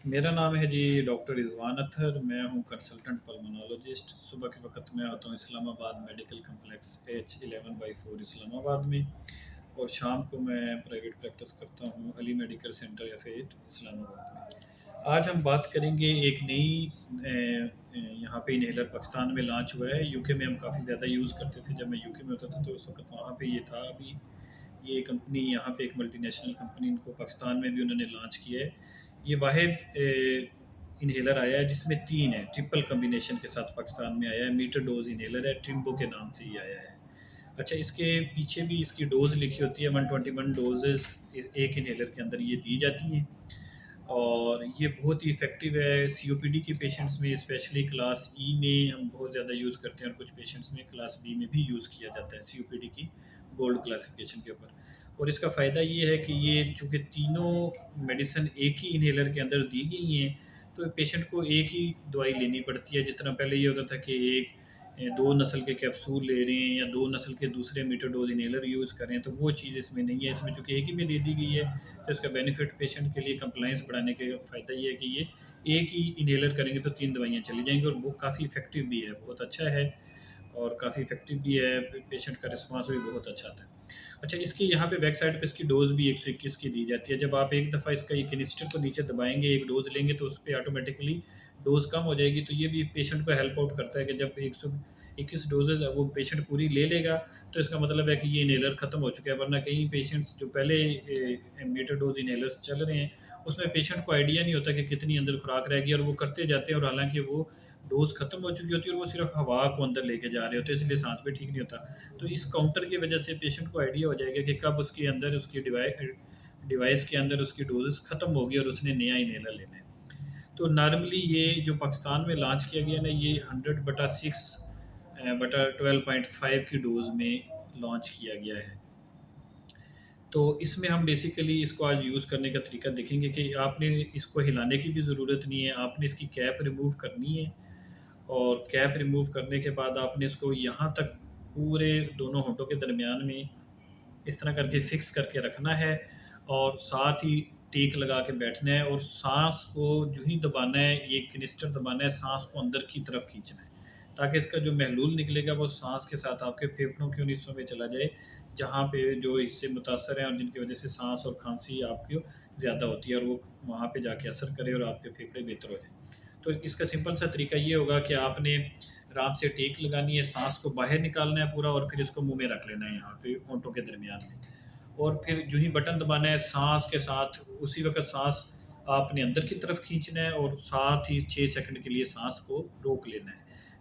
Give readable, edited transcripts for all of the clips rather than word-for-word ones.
मेरा नाम है जी डॉक्टर रिज़वान अत्तर। मैं हूँ कंसल्टेंट पल्मोनोलॉजिस्ट। सुबह के वक़्त मैं आता हूँ Islamabad medical complex H11/4 Islamabad में, और शाम को मैं प्राइवेट प्रैक्टिस करता हूँ Ali medical centre F8 Islamabad में। आज हम बात करेंगे एक नई यहाँ पे इन्हेलर पाकिस्तान में लॉन्च हुआ है। यूके में हम काफ़ी ज़्यादा यूज़ करते थे। जब मैं यूके में होता था तो उस वक़्त वहाँ पे ये था। अभी ये कंपनी यहाँ पे एक मल्टीनेशनल कंपनी, इनको पाकिस्तान में भी उन्होंने लॉन्च किया है। ये वाहिद इन्हेलर आया है जिसमें 3 है, ट्रिपल कम्बिनेशन के साथ पाकिस्तान में आया है। मीटर डोज इन्हेलर है, ट्रिम्बो के नाम से ही आया है। अच्छा, इसके पीछे भी इसकी डोज़ लिखी होती है। 121 डोजेज़ एक इन्हेलर के अंदर ये दी जाती हैं, और ये बहुत ही इफ़ेक्टिव है सीओपीडी के पेशेंट्स में। स्पेशली क्लास ई में हम बहुत ज़्यादा यूज़ करते हैं, और कुछ पेशेंट्स में क्लास बी में भी यूज़ किया जाता है सीओपीडी की गोल्ड क्लासिफिकेशन के ऊपर। और इसका फ़ायदा ये है कि ये चूँकि तीनों मेडिसिन एक ही इन्हेलर के अंदर दी गई हैं, तो पेशेंट को एक ही दवाई लेनी पड़ती है। जिस तरह पहले ये होता था कि एक 2 नस्ल के कैप्सूल ले रहे हैं या 2 नस्ल के दूसरे मीटर डोज इन्हेलर यूज़ कर रहे हैं, तो वो चीज़ इसमें नहीं है। इसमें चूँकि एक ही में दे दी गई है, तो इसका बेनिफिट पेशेंट के लिए कंप्लाइंस बढ़ाने के फ़ायदा ये है कि ये एक ही इन्हेलर करेंगे तो 3 दवाइयाँ चली जाएँगी, और वो काफ़ी इफ़ेक्टिव भी है, बहुत अच्छा है, और काफ़ी इफ़ेक्टिव भी है। पेशेंट का रिस्पॉन्स भी बहुत अच्छा आता है। अच्छा, इसकी यहाँ पे बैक साइड पे इसकी डोज़ भी 121 की दी जाती है। जब आप एक दफ़ा इसका ये कैनिस्टर को नीचे दबाएँगे, एक डोज़ लेंगे, तो उस पे ऑटोमेटिकली डोज़ कम हो जाएगी। तो ये भी पेशेंट को हेल्प आउट करता है कि जब 121 डोज़ेज़ वो पेशेंट पूरी ले लेगा, तो इसका मतलब है कि ये इन्हेलर ख़त्म हो चुका है। वरना कई पेशेंट्स जो पहले मीटर डोज़ इन्हेलर्स चल रहे हैं, उसमें पेशेंट को आइडिया नहीं होता कि कितनी अंदर खुराक रहेगी, और वो करते जाते हैं, और हालाँकि वो डोज़ ख़त्म हो चुकी होती है और वो सिर्फ़ हवा को अंदर लेके जा रहे होते हैं, इसलिए साँस भी ठीक नहीं होता। तो इस काउंटर की वजह से पेशेंट को आइडिया हो जाएगा कि कब उसके अंदर उसकी डिवाइस के अंदर उसकी डोजेस ख़त्म होगी और उसने नया इन्हेलर लेना है। तो नॉर्मली ये जो पाकिस्तान में लॉन्च किया गया ना, ये 100/6/12.5 की डोज़ में लॉन्च किया गया है। तो इसमें हम बेसिकली इसको आज यूज़ करने का तरीका देखेंगे कि आपने इसको हिलाने की भी ज़रूरत नहीं है। आपने इसकी कैप रिमूव करनी है, और कैप रिमूव करने के बाद आपने इसको यहाँ तक पूरे दोनों होंठों के दरमियान में इस तरह करके फिक्स करके रखना है, और साथ ही टेक लगा के बैठना है, और सांस को जो ही दबाना है, ये कनिस्टर दबाना है, सांस को अंदर की तरफ खींचना है, ताकि इसका जो महलूल निकलेगा वो सांस के साथ आपके फेफड़ों के उन हिस्सों में चला जाए जहाँ पे जो हिस्से मुतासर हैं और जिनकी वजह से सांस और खांसी आपकी ज़्यादा होती है, और वो वहाँ पे जाके असर करे और आपके फेफड़े बेहतर हो जाए। तो इसका सिंपल सा तरीका ये होगा कि आपने आराम से टेक लगानी है, सांस को बाहर निकालना है पूरा, और फिर इसको मुंह में रख लेना है यहाँ पे होंठों के दरमियान में, और फिर जो ही बटन दबाना है, सांस के साथ उसी वक्त सांस आपने अंदर की तरफ खींचना है, और साथ ही 6 सेकंड के लिए सांस को रोक लेना है।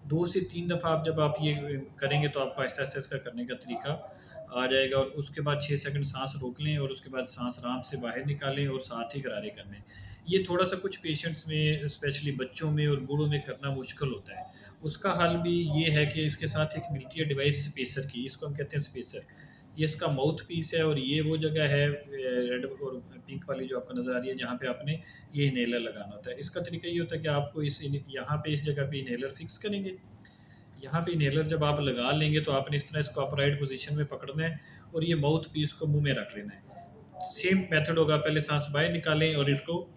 2 से 3 दफ़ा आप जब आप ये करेंगे तो आपको आहिस्ता आहिस्ता इसका करने का तरीका आ जाएगा, और उसके बाद 6 सेकंड सांस रोक लें, और उसके बाद सांस आराम से बाहर निकालें, और साथ ही गरारे कर लें। ये थोड़ा सा कुछ पेशेंट्स में, स्पेशली बच्चों में और बूढ़ों में करना मुश्किल होता है। उसका हल भी ये है कि इसके साथ एक मिलती है डिवाइस स्पेसर की, इसको हम कहते हैं स्पेसर। ये इसका माउथ पीस है, और ये वो जगह है रेड और पिंक वाली जो आपको नज़र आ रही है, जहाँ पे आपने ये इन्हेलर लगाना होता है। इसका तरीका ये होता है कि आपको यहाँ पे इस जगह पे इन्हेलर फिक्स करेंगे। यहाँ पे इन्हेलर जब आप लगा लेंगे तो आपने इस तरह इसको अपराइट पोजीशन में पकड़ना है, और ये माउथ पीस को मुंह में रख लेना है। सेम मेथड होगा, पहले सांस बाहर निकालें और इसको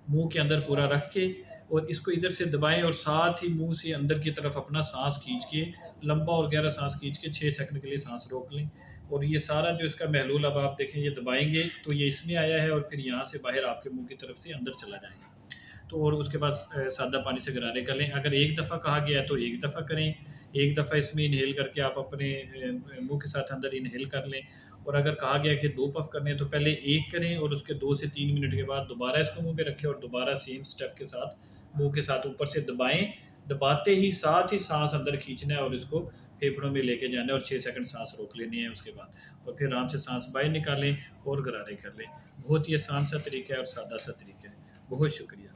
मुंह के अंदर पूरा रख के, और इसको इधर से दबाएं, और साथ ही मुंह से अंदर की तरफ अपना सांस खींच के, लंबा और गहरा सांस खींच के 6 सेकंड के लिए सांस रोक लें। और ये सारा जो इसका महलूल, अब आप देखें, ये दबाएंगे तो ये इसमें आया है, और फिर यहाँ से बाहर आपके मुंह की तरफ से अंदर चला जाएगा। तो और उसके बाद सादा पानी से गरारे कर लें। अगर एक दफ़ा कहा गया है तो एक दफ़ा करें। एक दफ़ा इसमें इन्हेल करके आप अपने मुंह के साथ अंदर इन्हेल कर लें, और अगर कहा गया कि 2 पफ करने हैं तो पहले एक करें, और उसके 2 से 3 मिनट के बाद दोबारा इसको मुंह में रखें, और दोबारा सेम स्टेप के साथ मुंह के साथ ऊपर से दबाएं। दबाते ही साथ ही सांस अंदर खींचना है, और इसको फेफड़ों में लेके जाना है, और 6 सेकंड सांस रोक लेनी है उसके बाद, और फिर आराम से सांस बाहर निकालें और गरारे कर लें। बहुत ही आसान सा तरीका है और सादा सा तरीका है। बहुत शुक्रिया।